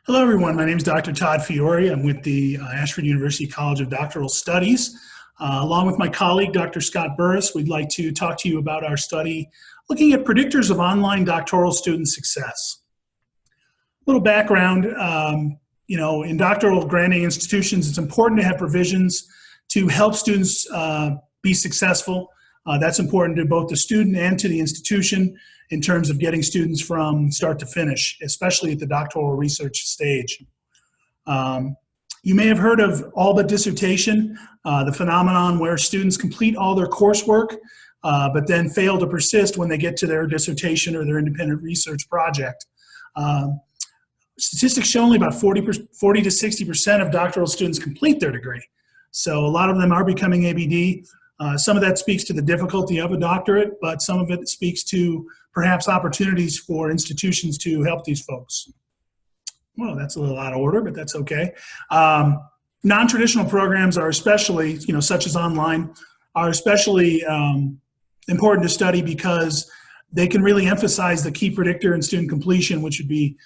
Hello, everyone. My name is Dr. Todd Fiore. I'm with the Ashford University College of Doctoral Studies. Along with my colleague, Dr. Scott Burrus, we'd like to talk to you about our study looking at predictors of online doctoral student success. A little background, in doctoral granting institutions, it's important to have provisions to help students be successful. That's important to both the student and to the institution in terms of getting students from start to finish, especially at the doctoral research stage. You may have heard of all but dissertation, the phenomenon where students complete all their coursework, but then fail to persist when they get to their dissertation or their independent research project. Statistics show only about 40 to 60% of doctoral students complete their degree. So a lot of them are becoming ABD. Some of that speaks to the difficulty of a doctorate, but some of it speaks to perhaps opportunities for institutions to help these folks. Well, that's a little out of order, but that's okay. Non-traditional programs are especially, such as online, are especially important to study because they can really emphasize the key predictor in student completion, which would be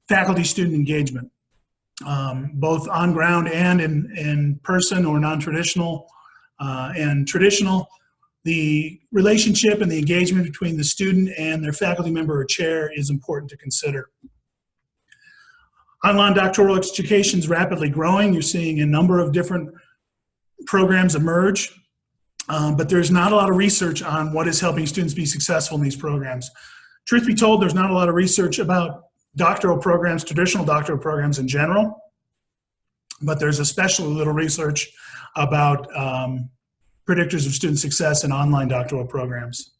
faculty-student engagement, both on ground and in person or non-traditional. And traditional, the relationship and the engagement between the student and their faculty member or chair is important to consider. Online doctoral education is rapidly growing. You're seeing a number of different programs emerge, but there's not a lot of research on what is helping students be successful in these programs. Truth be told, there's not a lot of research about doctoral programs, traditional doctoral programs in general, but there's especially little research about predictors of student success in online doctoral programs.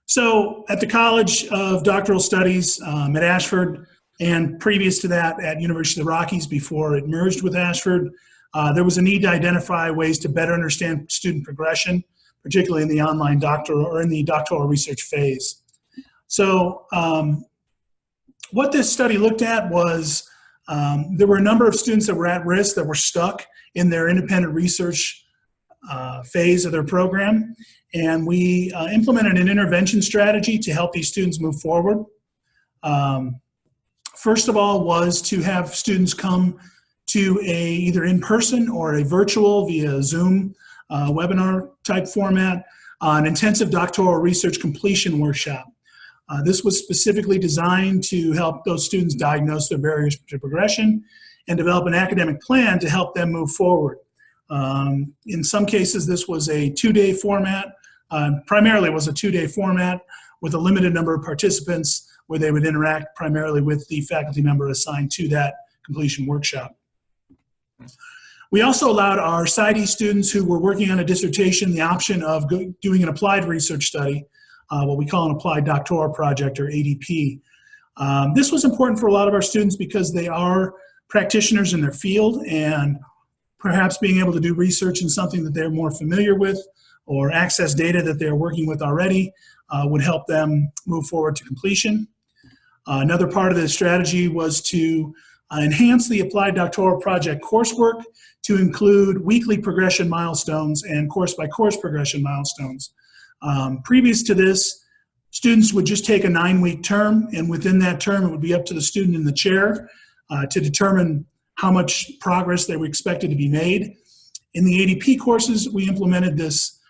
So at the College of Doctoral Studies at Ashford, and previous to that at University of the Rockies before it merged with Ashford, there was a need to identify ways to better understand student progression, particularly in the online doctoral or in the doctoral research phase. So what this study looked at was there were a number of students that were at risk, that were stuck in their independent research phase of their program, and we implemented an intervention strategy to help these students move forward. First of all was to have students come to either in-person or a virtual via Zoom webinar type format, an intensive doctoral research completion workshop. This was specifically designed to help those students diagnose their barriers to progression and develop an academic plan to help them move forward. In some cases, this was a two-day format. Primarily, it was a two-day format with a limited number of participants where they would interact primarily with the faculty member assigned to that completion workshop. We also allowed our PsyD students who were working on a dissertation the option of doing an applied research study, what we call an applied doctoral project, or ADP. This was important for a lot of our students because they are practitioners in their field, and perhaps being able to do research in something that they're more familiar with or access data that they're working with already would help them move forward to completion. Another part of the strategy was to enhance the applied doctoral project coursework to include weekly progression milestones and course-by-course progression milestones. Previous to this, students would just take a 9-week term, and within that term, it would be up to the student in the chair to determine how much progress they were expected to be made. In the ADP courses, we implemented this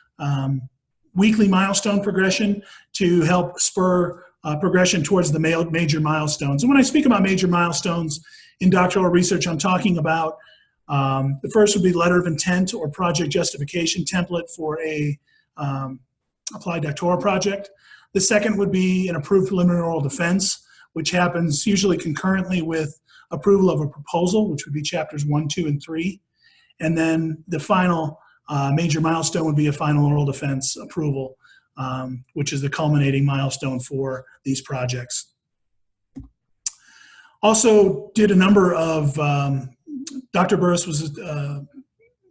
weekly milestone progression to help spur progression towards the major milestones. And when I speak about major milestones in doctoral research, I'm talking about the first would be letter of intent or project justification template for a applied doctoral project. The second would be an approved preliminary oral defense, which happens usually concurrently with approval of a proposal, which would be chapters 1, 2, and 3. And then the final major milestone would be a final oral defense approval, which is the culminating milestone for these projects. Also did a number of, Dr. Burrus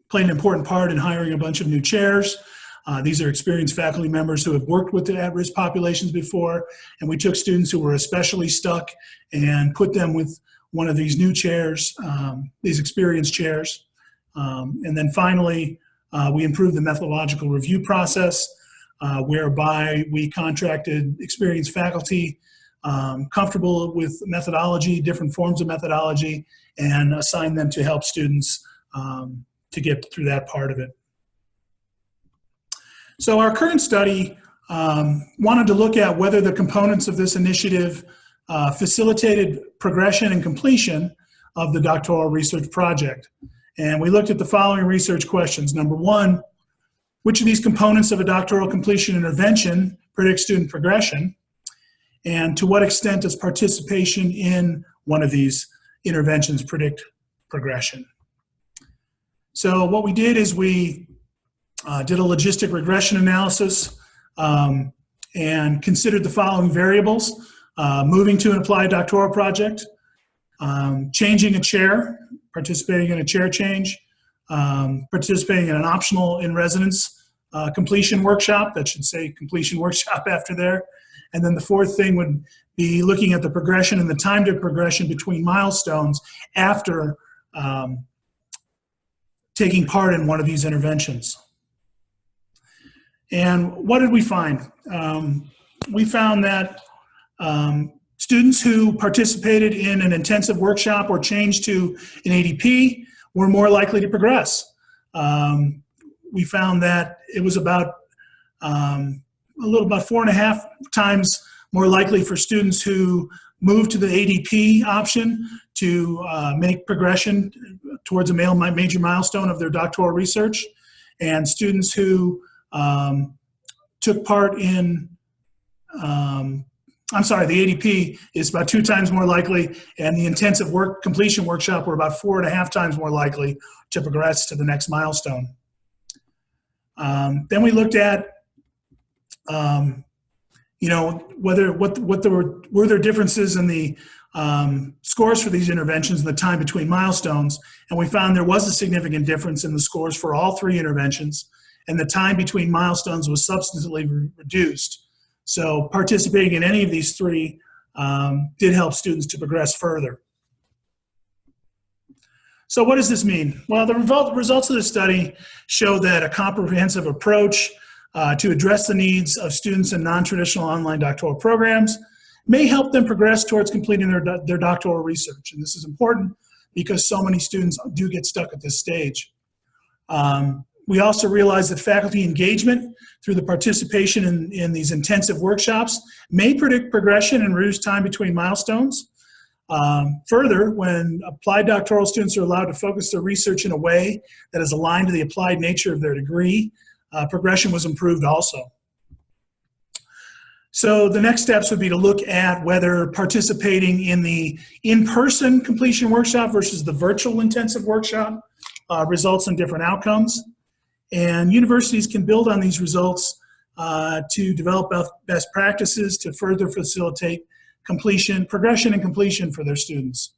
played an important part in hiring a bunch of new chairs. These are experienced faculty members who have worked with the at-risk populations before, and we took students who were especially stuck and put them with one of these new chairs, these experienced chairs. And then finally, we improved the methodological review process, whereby we contracted experienced faculty comfortable with methodology, different forms of methodology, and assign them to help students to get through that part of it. So our current study wanted to look at whether the components of this initiative facilitated progression and completion of the doctoral research project. And we looked at the following research questions. Number one, which of these components of a doctoral completion intervention predicts student progression? And to what extent does participation in one of these interventions predict progression? So what we did is we did a logistic regression analysis and considered the following variables: moving to an applied doctoral project, changing a chair, participating in a chair change, participating in an optional in-residence completion workshop. That should say completion workshop after there. And then the fourth thing would be looking at the progression and the time to progression between milestones after taking part in one of these interventions. And what did we find? We found that students who participated in an intensive workshop or changed to an ADP were more likely to progress. We found that it was about 4.5 times more likely for students who moved to the ADP option to make progression towards a major milestone of their doctoral research, and students who took part in, the ADP is about 2 times more likely, and the intensive completion workshop were about 4.5 times more likely to progress to the next milestone. Then we looked at, were there differences in the scores for these interventions and the time between milestones, and we found there was a significant difference in the scores for all 3 interventions, and the time between milestones was substantially reduced. So participating in any of these 3 did help students to progress further. So what does this mean? Well, the results of the study show that a comprehensive approach to address the needs of students in non-traditional online doctoral programs may help them progress towards completing their doctoral research. And this is important because so many students do get stuck at this stage. We also realize that faculty engagement through the participation in these intensive workshops may predict progression and reduce time between milestones. Further, when applied doctoral students are allowed to focus their research in a way that is aligned to the applied nature of their degree, progression was improved also. So the next steps would be to look at whether participating in the in-person completion workshop versus the virtual intensive workshop results in different outcomes. And universities can build on these results to develop best practices to further facilitate progression and completion for their students.